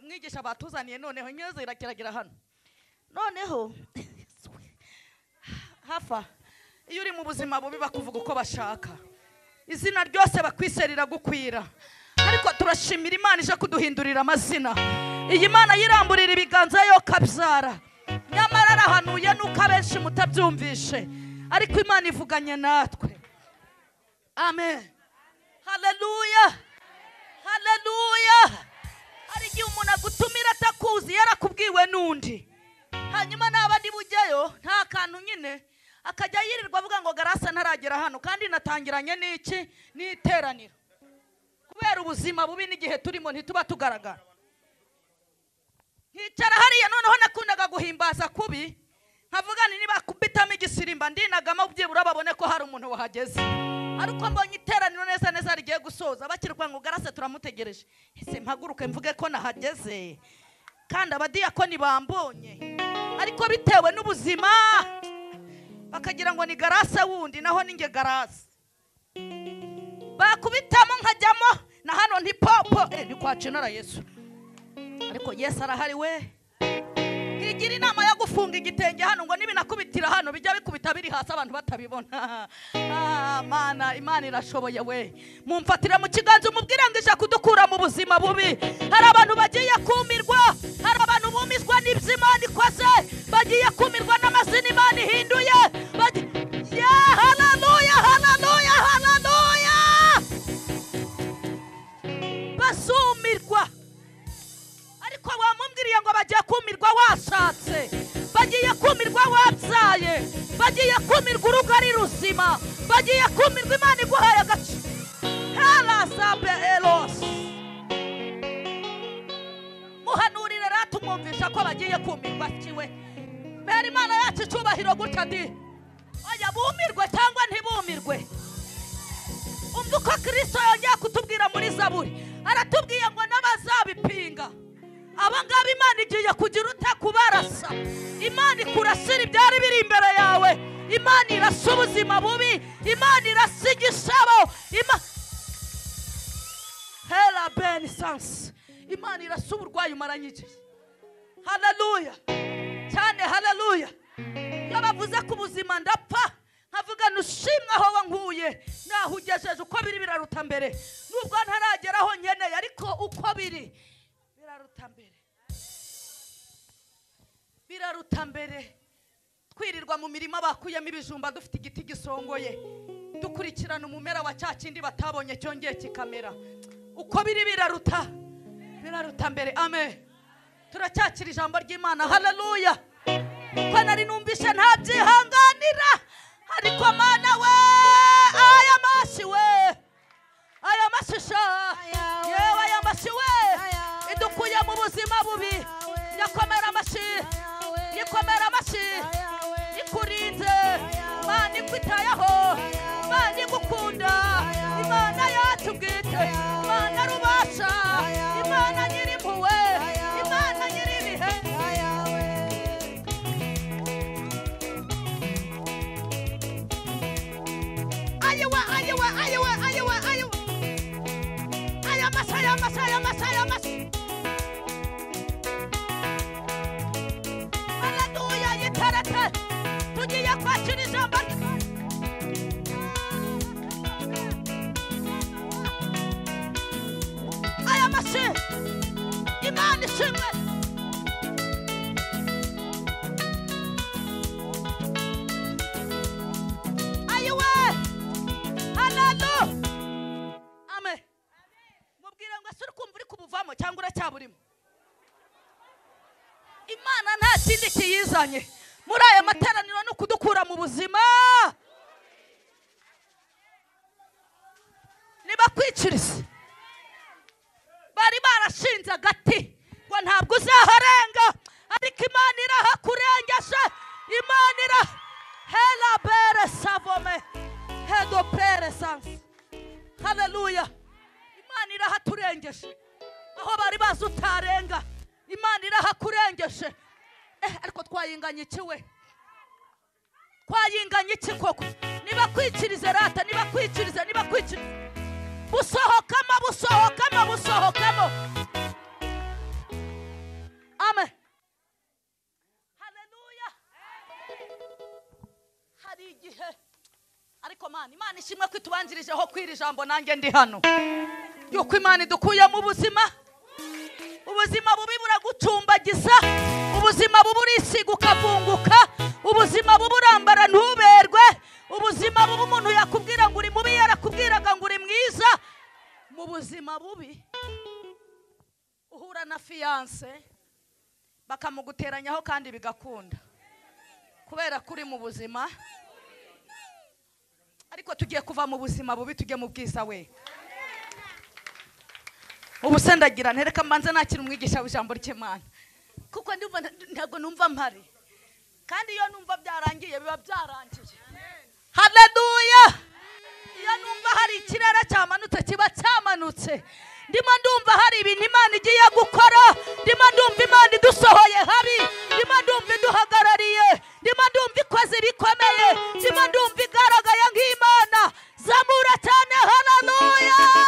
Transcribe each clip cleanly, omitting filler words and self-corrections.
mwigisha batuzaniye noneho nyezo irakiragira hano noneho hafa iyo uri mu buzima bubi bakuvuga uko bashaka izina ryose bakwiserera gukwira ariko turashimira Imana ije kuduhindurira amazina iyi Mana yiramburira ibiganza yo kabyara nyamara arahanuye nuko abenshi mutabyumvishe ariko Imana ivuganye natwe amen haleluya haleluya hari igihe umuntu agutumira atakuzi yarakubwiwe n'undi hanyuma n'abandi bujyayo nta kantu nyine akajya yirirwa avuga ngo Garasa ntaragera hano kandi natangiranye n'iki n'iteraniro kubera ubuzima bubi n'igihe turimo ntituba tugaragara hicara hariya noneho nakundaga guhimbaza kubi nkavuga niba kubitamo igisirimba ndinagamo byibura babone ko hari umuntu wahageze ariko mbonye iteraniro neza neza rigiye gusoza bakirwa ngo Garasa turamutegereje ese mpaguruke mvuge ko nahageze kandi abadiyakoni bambonye ariko bitewe n'ubuzima bakagira ngo ni Garasa wundi naho ninge Garasa bakubitamo nkajyamo na hano nti popo ni kwa Cinara Yesu ariko Yesu arahari we igira inama yo gufunga igitenge hano ngo nibinakubitira hano bijya bikubita biri hasi abantu batabibona Mana Imana irashoboye we mumfatira mu kiganza umubwira ngo ije kudukura mu buzima bubi hari abantu bagiye kumirwa hari abantu bumizwa n'iby'Imana ikoze bagiye kumirwa n'amazina Imana ihinduye haleluya haleluya haleluya basumirwa ariko wamumbwiriye ngo bagiye kumirwa washatse bagiye kumirwa wabyaye bagiye kumirwa urugo ari ruzima bagiye kumirwa Imana iguhaye agace halasabe elos muhanurire ratumwumvisha ko bagiye kumirwa kiwe mbere Imana yacu icubahiro gutya ndi oya bumirwe cyangwa ntibumirwe umva uko Kristo yongeye kutubwira muri Zaburi aratubwiye ngo n'abazabipinga abangaba Imana igiye kugira utakubarasa Imana ikurasira ibyari biri imbere yawe Imana irasa ubuzima bubi Imana irasa igisabo hela ben sans Imana irasa uburwayi umaranye igihe haleluya cyane haleluya yabavuze ku buzima ndapfa nkavuga nushimwe aho wankuye naho ugejeje uko biri biraruta mbere nubwo ntarageraho nkeneye ariko uko biri biraruta mbere twirirwa mu mirima bakuyemo ibijumba dufite igiti gisongoye dukurikirana umumera wa cya kindi batabonye cyongeye kikamera uko biri biraruta mbere amen turacyakira ijambo ry'Imana haleluya ko nari numvishe ntabyihanganira ariko Mana we aya mashi we aya mashisha yewe aya mashi we idukuye mu buzima bubi yakomera amashi yikomera amashi ikurinze Imana ikwitayeho Imana igukunda Imana yacu bwite Imana rubasha Imana nyirimpuwe Imana nyiribihe ayewa aya masaya menshi. Imana ishimwe. Ayiwe. Hallelujah. Amen. Mubwira ngo asuri kumva uri kubuvamo cyangwa uracyaburimo. Imana nta kindi kiyizanye muri aya materaniro no kudukura mu buzima. Niba kwiciriza bari barashinze agati ngo ntabwo uzaharenga, ariko Imana irahakurengesha. Imana hela bere savome hedo pere sans. Hallelujah. Imana irahaturengeshe aho bari bazi utarenga. Imana irahakurengeshe. Ariko twayinganye iki we? Twayinganye iki koko? Niba kwiciriza rata, niba kwiciriza, niba kwiciriza busohokamo, busohokamo, busohokamo. Amen. Hallelujah. Hari igihe ariko Imana ishimwe ko itubanjirijeho kwira ijambo nanjye ndi hano, yuko Imana idukuye mu buzima. Ubuzima bubi buragucumbagiza, ubuzima bubi urisiga ukavunguka, ubuzima bubi urambara ntuberwe, ubuzima bubi umuntu yakubwira ngo uri mubi yarakubwiraga ngo uri mwiza. Mu buzima bubi uhura na fiance bakamuguteranyaho kandi bigakunda kubera kuri mu buzima. Ariko tugiye kuva mu buzima bubi tujye mu bwiza we. Ubusendagira ntereka manze nakira umwigisha w'ijambo ry'Imana, kuko ndumva ntago numva mpari, kandi iyo numva byarangiye biba byarangiye. Hallelujah. Iyo numva hari ikirere cyamanutse kiba cyamanutse. Ndimo ndumva hari ibintu Imana igiye gukora, ndimo ndumva Imana idusohoye habi, ndimo ndumva iduhagarariye, ndimo ndumva ikoze bikomeye, ndimo ndumva igaragaye nk'Imana. Zamura cyane. Hallelujah.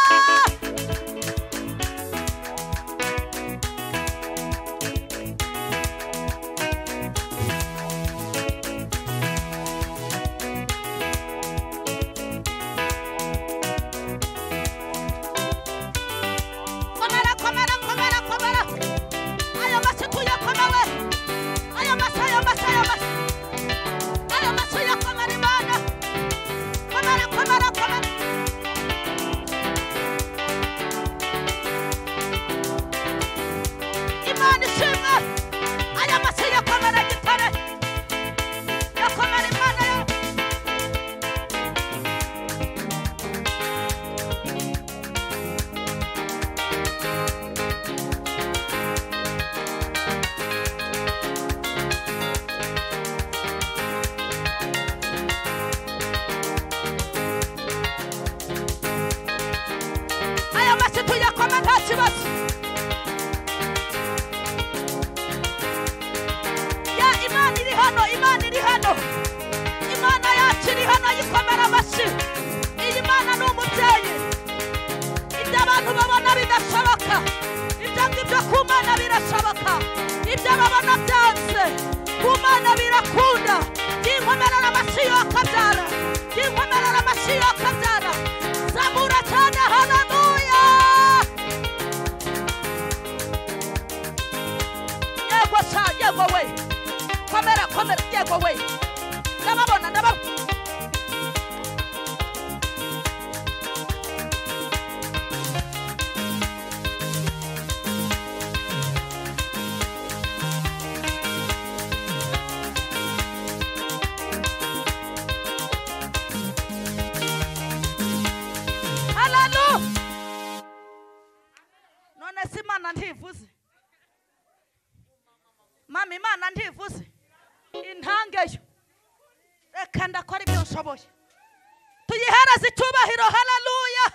Mama Imana ntivuze intangeyo, reka ndakora ibyo nshoboye tuyihereze icyubahiro. Hallelujah.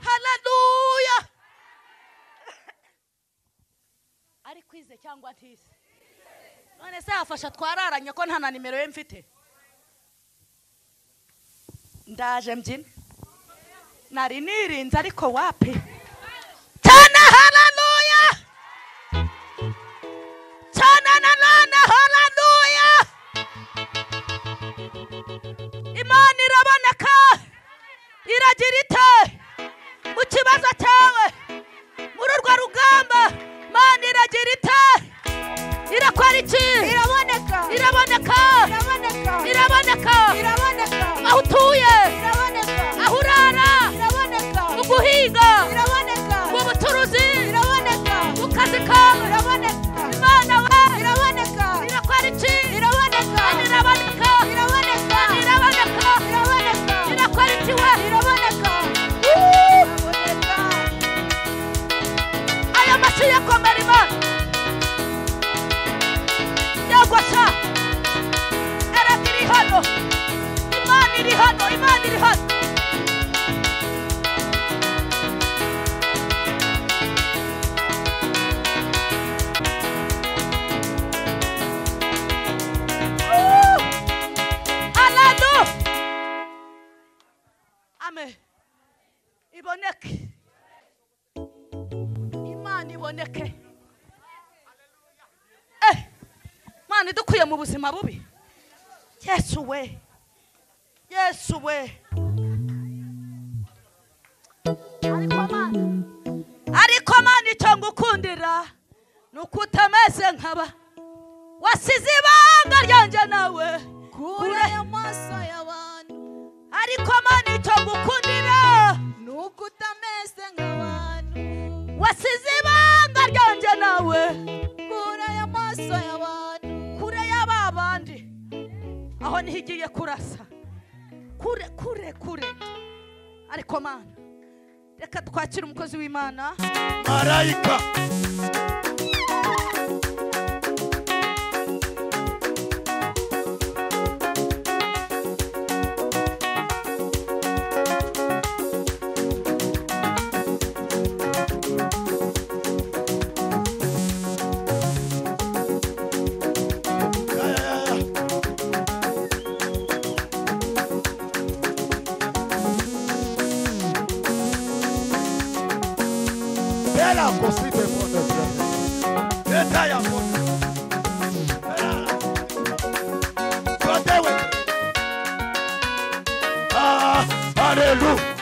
Hallelujah. Ari kwize cyangwa ntise? None se hafasha twararanye ko nta na nimero ye mfite? Ndaje mbyine nari nirinze ariko wapi cyane. Hallelujah. Cyane nanone. Hallelujah. Imana iraboneka iragira ite mu kibazo cyawe. uciye komera Imana yagwasha erega iri hano Imana iri hano Imana iri hano Amen. Iboneke. Imana iboneke. Mana dukuye mu buzima bubi. Yesu we. Yesu we. Ariko Mana icyo ngukundira nukutameze nkaba. Wasize ibanga ryanjye nawe. Kure amaso y'abantu. Ariko Mana icyo ngukundira nuko utameze nk'abantu wasize ibanga ryanjye nawe kure y'amaso y'abantu kure y'ababandi aho niho igiye kurasa kure kure kure ariko Mana reka twakire umukozi w'Imana marayika Hallelujah.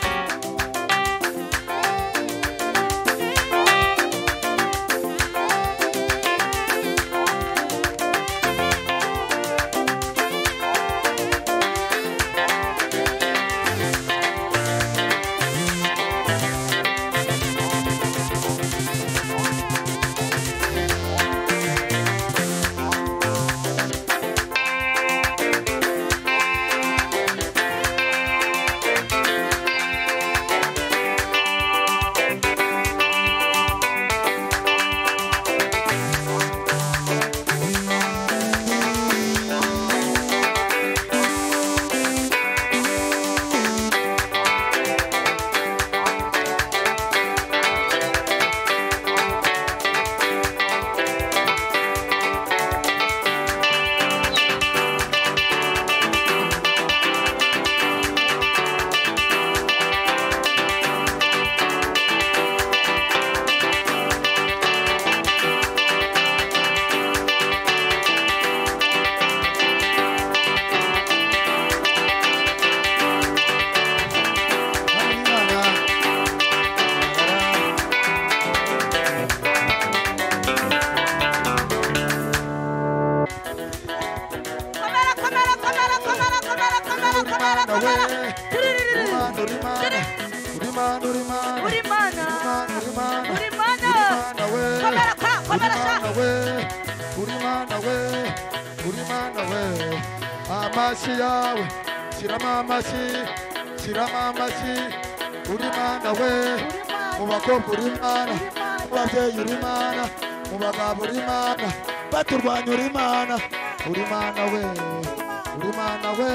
Baturwanya uri Mana we uri Mana we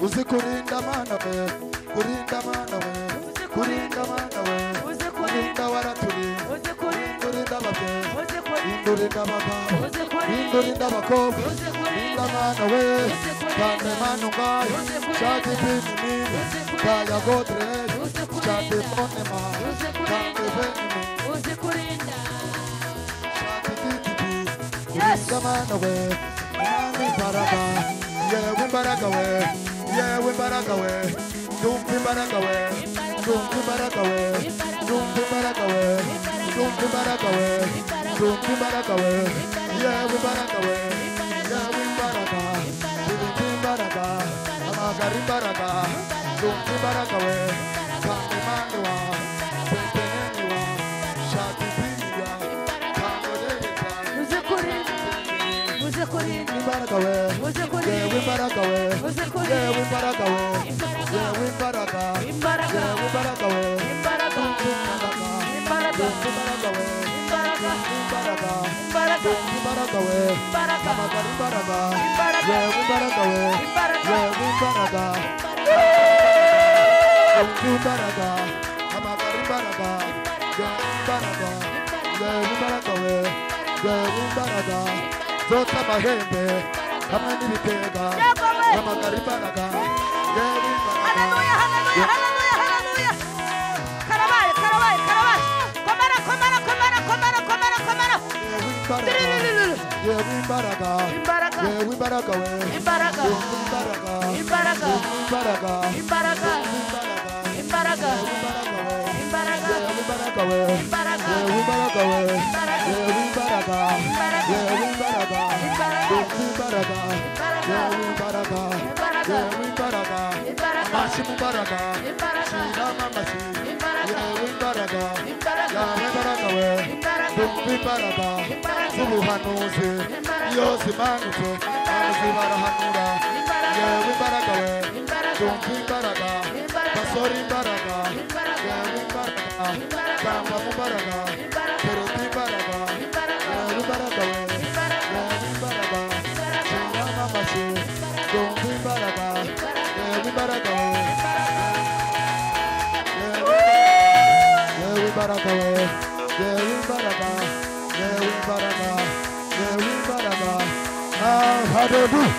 uzi kurinda Mana we kurinda Mana we kurinda Mana we kurinda waraturinda kurinda ababyeyi kurinda abagabo kurinda abakobwa kurinda Mana we kandi Mana ngayo shaka ibintu kaya godre shaka iponema kandi venime uzi kurinda shaka igiti kurinda Mana we Mana imbaraga yewe imbaraga we yewe imbaraga we ndumva imbaraga we ndumva imbaraga we ndumva imbaraga we ndumva imbaraga we ndumva imbaraga we yewe imbaraga we yewe imbaraga ndumva imbaraga imbaraga zumva imbaraga we kandi mani wa pepeneni wa shati ziriya kangodereza uze kuri imbaraga we yewe imbaraga we yewe imbaraga we yewe imbaraga imbaraga yewe imbaraga we imbaraga imbaraga imbaraga we imbaraga imbaraga we hamagara imbaraga yewe imbaraga we yewe imbaraga imbaraga hamagara imbaraga yewe imbaraga yewe imbaraga we yewe imbaraga zotsa amahembe hamwe n'ibitega hamagara imbaraga yewe imbaraga haleluya haleluya haleluya haleluya karabaye karabaye karabaye komara komara komara komara komara komara yewe imbaraga imbaraga yewe imbaraga we imbaraga imbaraga imbaraga imbaraga imbaraga imbaraga imbaraga imbaraga we imbaraga yewe imbaraga we imbaraga yewe imbaraga yewe imbaraga imbaraga yewe imbaraga yewe imbaraga amashi mu mbaraga shirama amashi yewe imbaraga yawe imbaraga we dumva imbaraga z'ubuhanuzi iyo zimanutse abazi barahanura yewe imbaraga we dumva imbaraga basora imbaraga yewe imbaraga kamba mu mbaraga teruta imbaraga yewe imbaraga we yewe imbaraga shirama amashi dumva imbaraga yewe imbaraga we yewe imbaraga we yewe imbaraga yewe imbaraga yewe imbaraga haleluya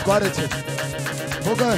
twarekeye vuga